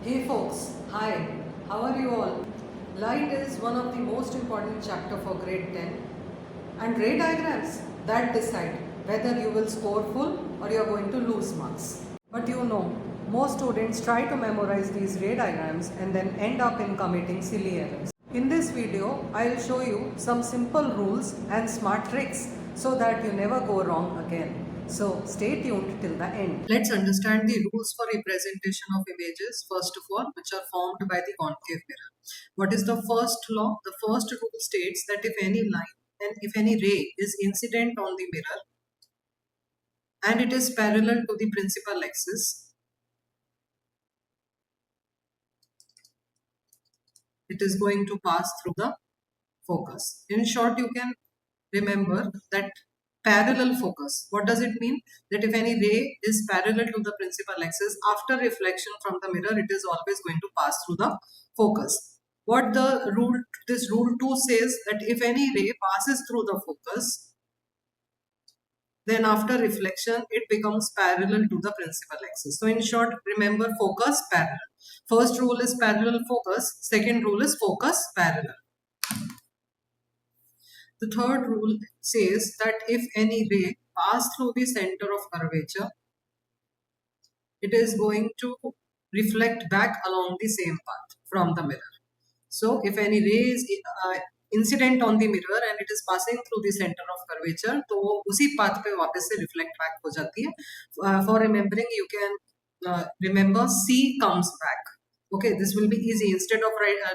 Hey folks, hi, how are you all? Light is one of the most important chapter for grade 10 and ray diagrams that decide whether you will score full or you are going to lose marks. But you know, most students try to memorize these ray diagrams and then end up in committing silly errors. In this video, I'll show you some simple rules and smart tricks so that you never go wrong again. So stay tuned till the end. Let's understand the rules for representation of images, first of all, which are formed by the concave mirror. What is the first law? The first rule states that if any line and if any ray is incident on the mirror and it is parallel to the principal axis, it is going to pass through the focus. In short, you can remember that parallel focus. What does it mean? That if any ray is parallel to the principal axis, after reflection from the mirror, it is always going to pass through the focus. What the rule, this rule 2 says that if any ray passes through the focus, then after reflection, it becomes parallel to the principal axis. So in short, remember focus parallel. First rule is parallel focus. Second rule is focus parallel. The third rule says that if any ray pass through the center of curvature, it is going to reflect back along the same path from the mirror. So if any ray is incident on the mirror and it is passing through the center of curvature, तो वो उसी path पे वापस से reflect back हो जाती है. For remembering, you can remember C comes back. Okay, this will be easy. Instead of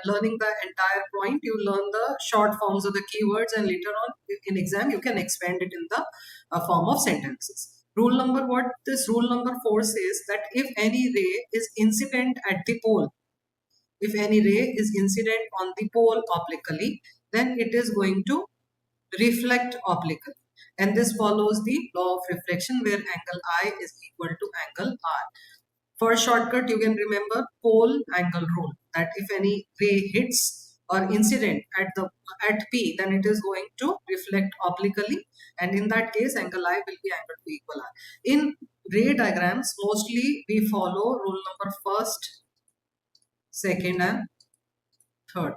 learning the entire point, you learn the short forms of the keywords, and later on in exam you can expand it in the form of sentences. Rule number what? This rule number 4 says that if any ray is incident at the pole, if any ray is incident on the pole obliquely, then it is going to reflect obliquely. And this follows the law of reflection where angle I is equal to angle R. For a shortcut, you can remember pole angle rule, that if any ray hits or incident at P, then it is going to reflect obliquely, and in that case, angle I will be angle to equal R. In ray diagrams, mostly we follow rule number first, second, and third.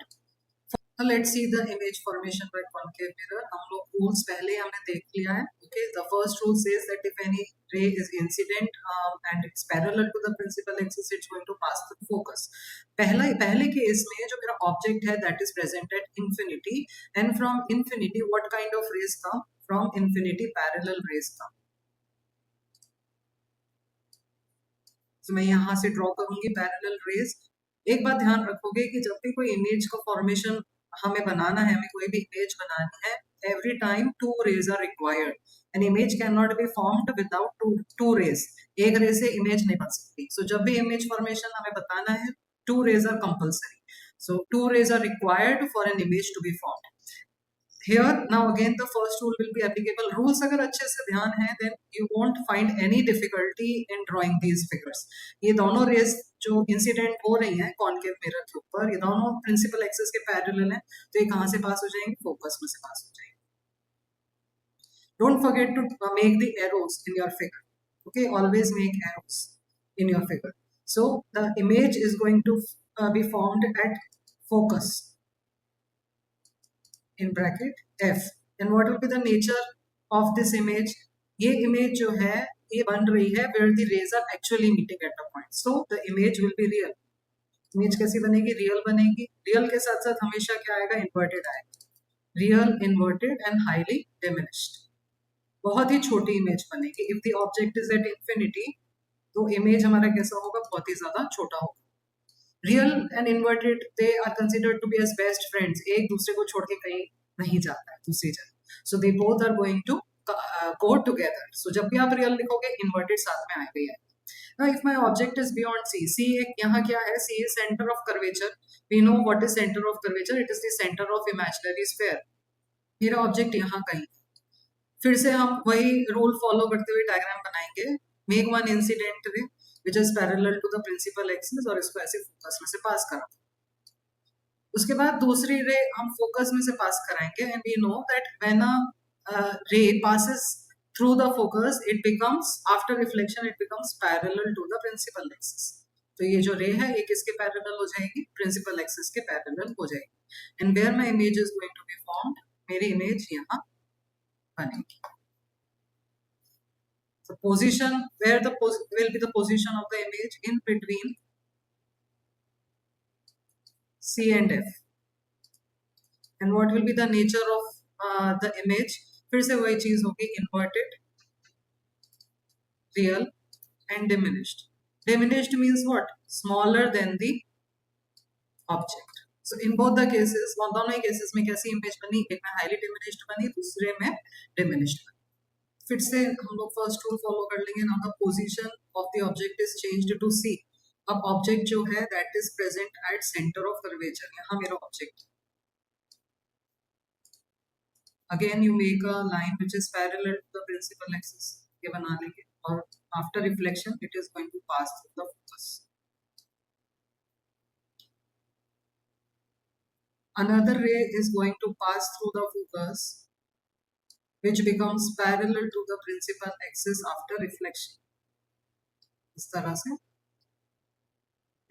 So let's see the image formation by concave mirror. हम लोग rules पहले हमने देख लिया है. Okay, the first rule says that if any ray is incident and it's parallel to the principal axis, it's going to pass through focus. पहले case में जो मेरा object है that is present at infinity, and from infinity what kind of rays come? From infinity parallel rays come. तो मैं यहाँ से draw करूंगी पैरेलल रेज. एक बात ध्यान रखोगे कि जब भी कोई इमेज का फॉर्मेशन हमें बनाना है, हमें कोई भी इमेज बनानी है, every time two rays are required. An image cannot be formed without two rays. एक रे से इमेज नहीं बन सकती. So जब भी इमेज फॉर्मेशन हमें बताना है, two rays are compulsory. So two rays are required for an image to be formed. Here now again the first rule will be applicable. Rules अगर अच्छे से ध्यान है, then you won't find any difficulty in drawing these figures. ये दोनों race जो incident हो रही हैं कॉनकेव मिरर के ऊपर, ये दोनों प्रिंसिपल एक्सिस के पैरेलल हैं, तो ये कहाँ से पास हो जाएंगे? फोकस में से पास हो जाएंगे. Don't forget to make the arrows in your figure. Okay, always make arrows in your figure. So the image is going to be formed at focus in bracket F. And what will be the nature of this image? ये image जो है ये बन रही है where the rays are actually meeting at a point. So the image will be real. Image कैसी बनेगी? Real बनेगी. Real के साथ साथ हमेशा क्या आएगा? Inverted आएगा. Real, inverted and highly diminished. बहुत ही छोटी image बनेगी. If the object is at infinity, तो image हमारा कैसा होगा? बहुत ही ज़्यादा छोटा होगा. Real and inverted they are considered to be as best friends. एक दूसरे को छोड़ के कहीं नहीं जाता है दूसरी जगह. So they both are going to go together. So जब भी आप रियल लिखोगे इन्वर्टेड साथ में आएगा. है. Now if my object is beyond C, C एक यहाँ क्या है? C is center of curvature. We know what is center of curvature. It is the center of imaginary sphere. मेरा ऑब्जेक्ट यहाँ कहीं. फिर से हम वही रूल फॉलो करते हुए डायग्राम बनाएंगे. Make one incident ray which is parallel to the principal axis और इसको ऐसे फोकस में से पास करा. उसके बाद दूसरी रे हम फोकस में से पास कराएंगे. and we know that when a ray passes through the focus, it becomes, after reflection, it becomes parallel to the principal axis. तो ये जो रे है ये किसके पैरेलल हो जाएगी, प्रिंसिपल एक्सिस के पैरेलल हो जाएगी। And where my image is going to be formed, मेरी इमेज यहाँ बनेगी। So position, where the will be the position of the image in between C and F, and what will be the nature of the image, फिर से वही चीज होगी, inverted, real and diminished. Diminished means what? Smaller than the object. So in both the cases, दोनों ही cases में कैसी image बनी, एक में highly diminished बनी, दूसरे में diminished बनी। फिर से हम लोग फर्स्ट रूल फॉलो कर लेंगे। Now the position of the object is changed to C. अब ऑब्जेक्ट जो है that is present at centre of curvature, यहाँ मेरा object. Again you make a line which is parallel to the principal axis, ये बना लेंगे, और after reflection it is going to pass through the focus. Another ray is going to pass through the focus, which becomes parallel to the principal axis after reflection. इस तरह से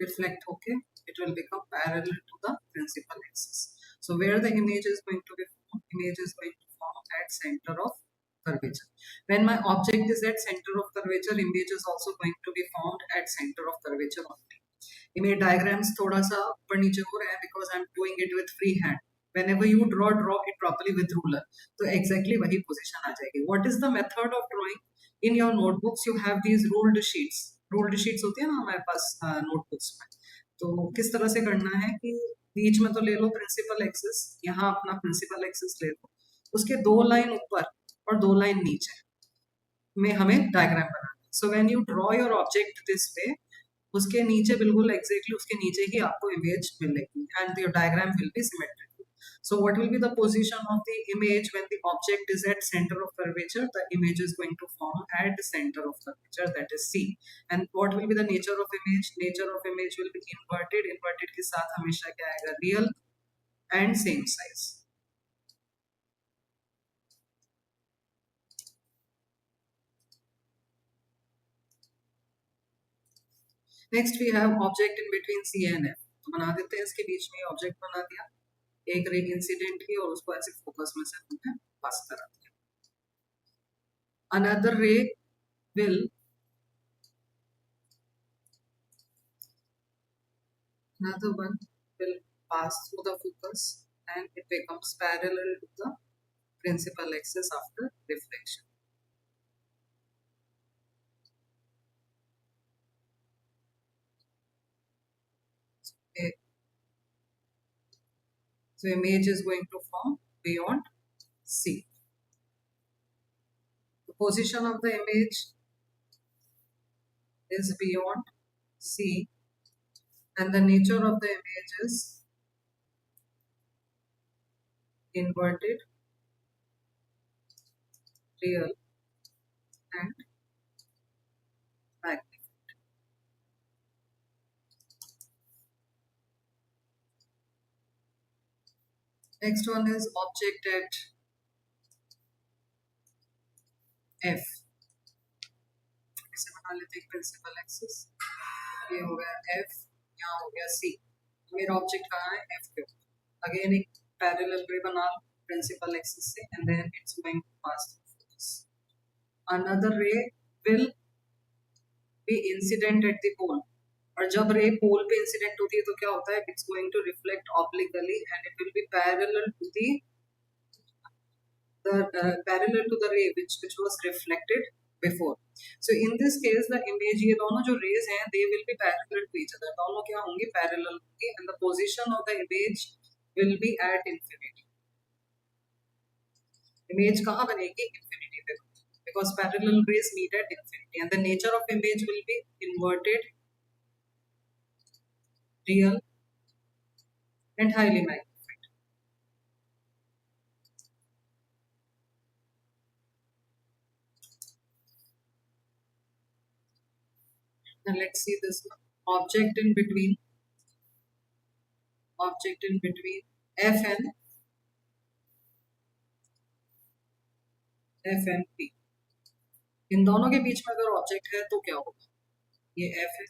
reflect होके it will become parallel to the principal axis. So where the image is going to be formed, image is going to form at center of curvature. When my object is at center of curvature, image is also going to be formed at center of curvature only. Image diagrams थोड़ा सा ऊपर नीचे हो रहा है because I'm doing it with free hand. Whenever you draw it properly with ruler. तो exactly वही position आ जाएगी. What is the method of drawing? In your notebooks you have these ruled sheets. Ruled sheets होती है ना हमारे पास notebooks में. तो किस तरह से करना है कि बीच में तो ले लो प्रिंसिपल एक्सिस, यहाँ अपना प्रिंसिपल एक्सिस ले लो, उसके दो लाइन ऊपर और दो लाइन नीचे में हमें डायग्राम बनाना है। So when you draw your object this way, उसके नीचे बिल्कुल एग्जैक्टली उसके नीचे ही आपको इमेज मिलेगी and your diagram will be symmetrical. So what will be the position of the image when the object is at center of curvature? The image is going to form at the center of curvature, that is C. And what will be the nature of image? Nature of image will be inverted. Inverted के साथ हमेशा क्या आएगा? Real and same size. Next we have object in between C and F. तो बना देते हैं इसके बीच में ऑब्जेक्ट बना दिया, एक रे इंसिडेंट की और उसको ऐसे फोकस में से हमने पास करा दिया. Another ray will pass through the focus and it becomes parallel to the principal axis after reflection. Okay. So image is going to form beyond C. The position of the image is beyond C and the nature of the image is inverted, real and magnified. Next one is object at F. इसे बना लेते हैं principal axis, ये हो गया F, यहाँ हो गया C. मेरा ऑब्जेक्ट कहाँ है? F के ऊपर. अगेन एक पैरेलल रे बना लो प्रिंसिपल एक्सिस से and then it's going to pass through focus. Another ray will be incident at the pole. और जब रे पोल पे इंसिडेंट होती है तो क्या होता है? It's going to reflect obliquely and it will be parallel to the parallel to the ray which was reflected before. So in this case the image, ये दोनों जो rays हैं they will be parallel to each other. दोनों क्या होंगी? Parallel होंगी and the position of the image will be at infinity. Image कहाँ बनेगी? Infinity पे, because parallel rays meet at infinity and the nature of image will be inverted, real and highly magnified. Now let's see this one. Object in between F and P. इन दोनों के बीच में अगर object है तो क्या होगा? ये F है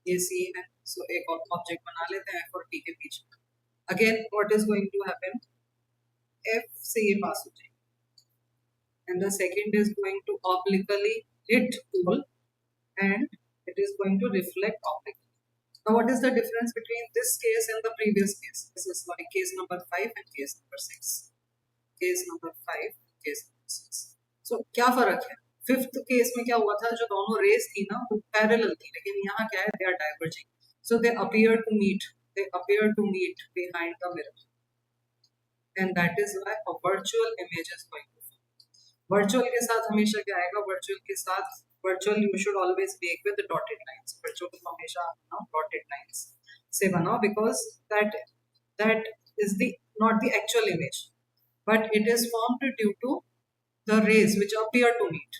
ये सी है, सो एक और ऑब्जेक्ट बना लेते हैं एफ और टी के बीच में. Again what is going to happen, F से ये पास हो जाएगा and the second is going to obliquely hit pole and it is going to reflect optically. Now, what is the difference between this case and the previous case? This is like case number 5 and case number 6. Case number 5, case number 6. So, क्या फर्क है? Fifth case में क्या हुआ था, जो दोनों race थी ना वो पैरेलल थी, लेकिन यहाँ क्या है, they are diverging. So they appear to meet. They appear to meet behind the mirror, and that is why a virtual image is going to form. Virtual के साथ हमेशा क्या आएगा, वर्चुअल के साथ virtual you should always make with dotted lines. Virtual को हमेशा बनाओ डॉटेड लाइंस से बनाओ, because that that is the not the actual image, but it is formed due to the rays which appear to meet.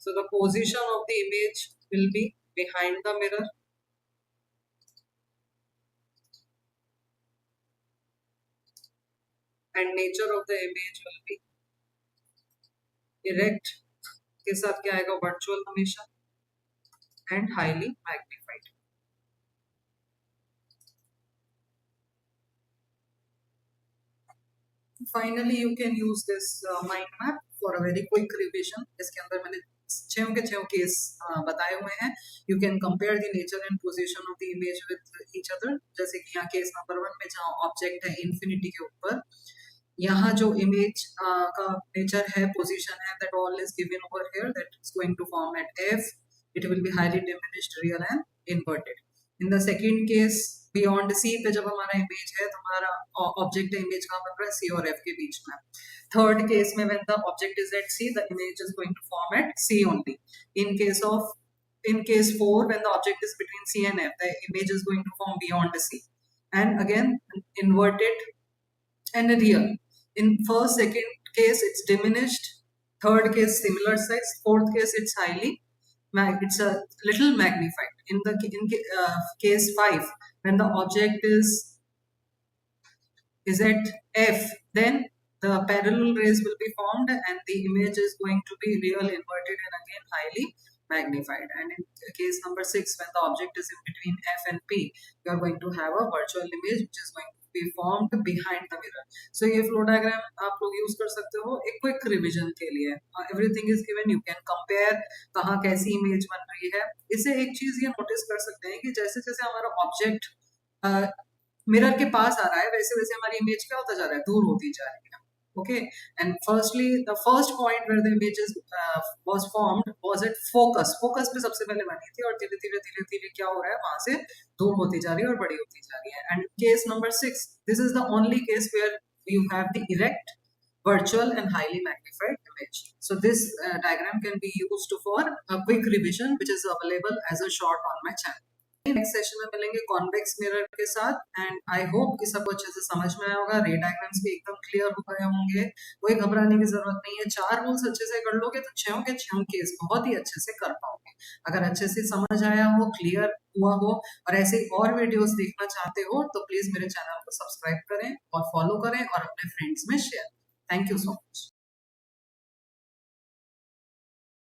So the position of the image will be behind the mirror, and nature of the image will be erect के साथ क्या आएगा, virtual हमेशा, and highly magnified. Finally you can use this mind map for a very quick revision. इसके अंदर मैंने छह के छह केस बताए हुए हैं. You can compare the nature and position of the image with each other. जैसे कि यहाँ केस नंबर 1 में जहाँ ऑब्जेक्ट है इंफिनिटी के ऊपर, यहाँ जो इमेज का नेचर है, पोजीशन है, that all is given over here, that is going to form at F. It will be highly diminished, real and inverted. In the second case beyond C पे जब हमारा इमेज है तो हमारा object image कहाँ बन रहा है, सी और एफ के बीच में. थर्ड केस में when the object is at C, the image is going to form at C only. In case 4, when the object is between C and F, the image is going to form beyond the C. And again, inverted and real. In first, second case, it's diminished. Third case, similar size. Fourth case, it's it's a little magnified. Case 5, when the object is at F, then the parallel rays will be formed and the image is going to be real, inverted, and again highly magnified. And in case number 6, when the object is in between F and P, you are going to have a virtual image which is going to be formed behind the mirror. So ये flow diagram आप लोग use कर सकते हो एक quick revision के लिए. Everything is given, you can compare कहाँ कैसी image बन रही है. इससे एक चीज ये notice कर सकते हैं कि जैसे जैसे हमारा object मिरर के पास आ रहा है, वैसे वैसे हमारी इमेज क्या होता जा रहा है, दूर होती जा रही है. Okay, and firstly, the first point where the images was formed was at focus. Focus पे सबसे पहले बनी थी और धीरे धीरे धीरे धीरे क्या हो रहा है, वहां से दूर होती जा रही है और बड़ी होती जा रही है. And case number 6, this is the only case where you have the erect, virtual, and highly magnified image. So this diagram can be used for a quick revision, which is available as a short on my channel. Next session में मिलेंगे convex mirror के साथ, and I hope कि सबको अच्छे से समझ में आया होगा. रे डायग्राम्स भी एकदम क्लियर हो गए होंगे, कोई घबराने की जरूरत नहीं है. 4 रूल्स अच्छे से कर लोगे तो 6 के 6 केस बहुत ही अच्छे से कर पाओगे. अगर अच्छे से समझ आया हो, क्लियर हुआ हो, और ऐसे और वीडियोस देखना चाहते हो तो प्लीज मेरे चैनल को सब्सक्राइब करें और फॉलो करें और अपने फ्रेंड्स में share. Thank you so much.